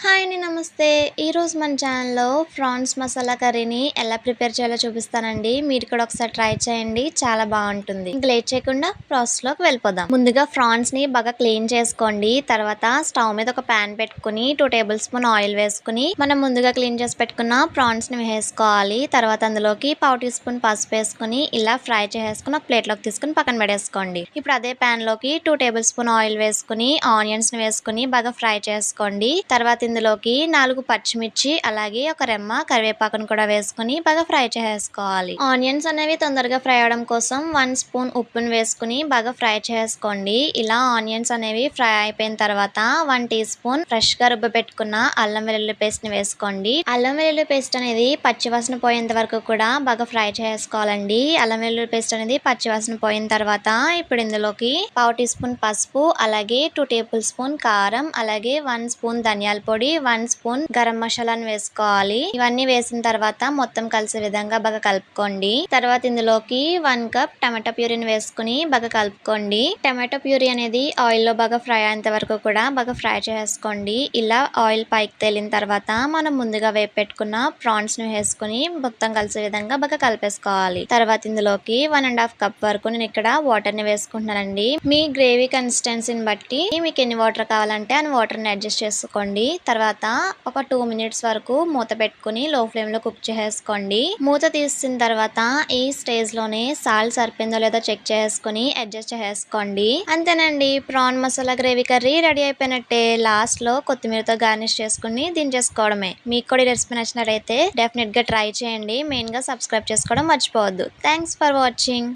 Hi అండి. నమస్తే. ఈరోజు మన ఛానల్‌లో ప్రాన్స్ మసాలా కర్రీని ఎలా ప్రిపేర్ చేయాలో చూపిస్తానండి. మీరు కూడా ఒకసారి ట్రై చేయండి. చాలా బావుంటుంది. ఇంక లేట్ చేయకుండా ప్రాసెస్‌లోకి వెళ్ళిపోదాం. ముందుగా ప్రాన్స్‌ని బాగా క్లీన్ చేసుకోండి. తర్వాత స్టవ్ మీద ఒక పాన్ పెట్టుకొని 2 టేబుల్ స్పూన్ ఆయిల్ వేసుకొని మనం ముందుగా క్లీన్ చేసి పెట్టుకున్న ప్రాన్స్‌ని వేసుకోవాలి. తర్వాత అందులోకి పావు టీ స్పూన్ పసుపు వేసుకొని ఇలా ఫ్రై చేసేసుకొని ఒక ప్లేట్‌లోకి తీసుకొని పక్కన పెట్టేసుకోండి. ఇప్పుడు అదే పాన్‌లోకి 2 టేబుల్ స్పూన్ ఆయిల్ వేసుకొని ఆనియన్స్‌ని వేసుకొని బాగా ఫ్రై చేసుకోండి. తర్వాత ఇందులోకి 4 పచ్చిమిర్చి అలాగే ఒక రెమ్మ కరివేపాకును కూడా వేసుకొని బాగా ఫ్రై చేసేసుకోవాలి. ఆనియన్స్ అనేవి తొందరగా ఫ్రై అవడం కోసం 1 స్పూన్ ఉప్పును వేసుకుని బాగా ఫ్రై చేసుకోండి. ఇలా ఆనియన్స్ అనేవి ఫ్రై అయిపోయిన తర్వాత 1 టీ స్పూన్ ఫ్రెష్ గా రుబ్బ పెట్టుకున్న అల్లం వెల్లుల్లి పేస్ట్ ని వేసుకోండి. అల్లం వెల్లుల్లి పేస్ట్ అనేది పచ్చివాసన పోయేంత వరకు కూడా బాగా ఫ్రై చేసుకోవాలండి. అల్లం వెల్లుల్లి పేస్ట్ అనేది పచ్చివాసన పోయిన తర్వాత ఇప్పుడు ఇందులోకి పావు టీ స్పూన్ పసుపు అలాగే 2 టేబుల్ స్పూన్ కారం అలాగే 1 స్పూన్ ధనియాల పొడి 1 స్పూన్ గరం మసాలాను వేసుకోవాలి. ఇవన్నీ వేసిన తర్వాత మొత్తం కలిసే విధంగా బాగా కలుపుకోండి. తర్వాత ఇందులోకి 1 కప్ టమాటా ప్యూరీని వేసుకుని బాగా కలుపుకోండి. టమాటో ప్యూరీ అనేది ఆయిల్ లో బాగా ఫ్రై అయ్యేంత వరకు కూడా బాగా ఫ్రై చేసుకోండి. ఇలా ఆయిల్ పైకి తేలిన తర్వాత మనం ముందుగా వేపు పెట్టుకున్న ప్రాన్స్ ని వేసుకుని మొత్తం కలిసే విధంగా బాగా కలిపేసుకోవాలి. తర్వాత ఇందులోకి 1.5 కప్ వరకు నేను ఇక్కడ వాటర్ ని వేసుకుంటున్నానండి. మీ గ్రేవీ కన్సిస్టెన్సీని బట్టి మీకు ఎన్ని వాటర్ కావాలంటే అన్ని వాటర్ ని అడ్జస్ట్ చేసుకోండి. తర్వాత ఒక 2 మినిట్స్ వరకు మూత పెట్టుకుని లో ఫ్లేమ్ లో కుక్ చేసుకోండి. మూత తీసిన తర్వాత ఈ స్టేజ్ లోనే సాల్ట్ సరిపోయిందో లేదో చెక్ చేసుకుని అడ్జస్ట్ చేసుకోండి. అంతేనండి, prawn masala gravy curry ready అయిపోయినట్టే. లాస్ట్ లో కొత్తిమీరతో గార్నిష్ చేసుకుని దించేసుకోవడమే. మీకు కూడా ఈ రెసిపీ నచ్చినట్లయితే డెఫినెట్ గా ట్రై చేయండి. మెయిన్ గా సబ్స్క్రైబ్ చేసుకోవడం మర్చిపోవద్దు. Thanks for watching.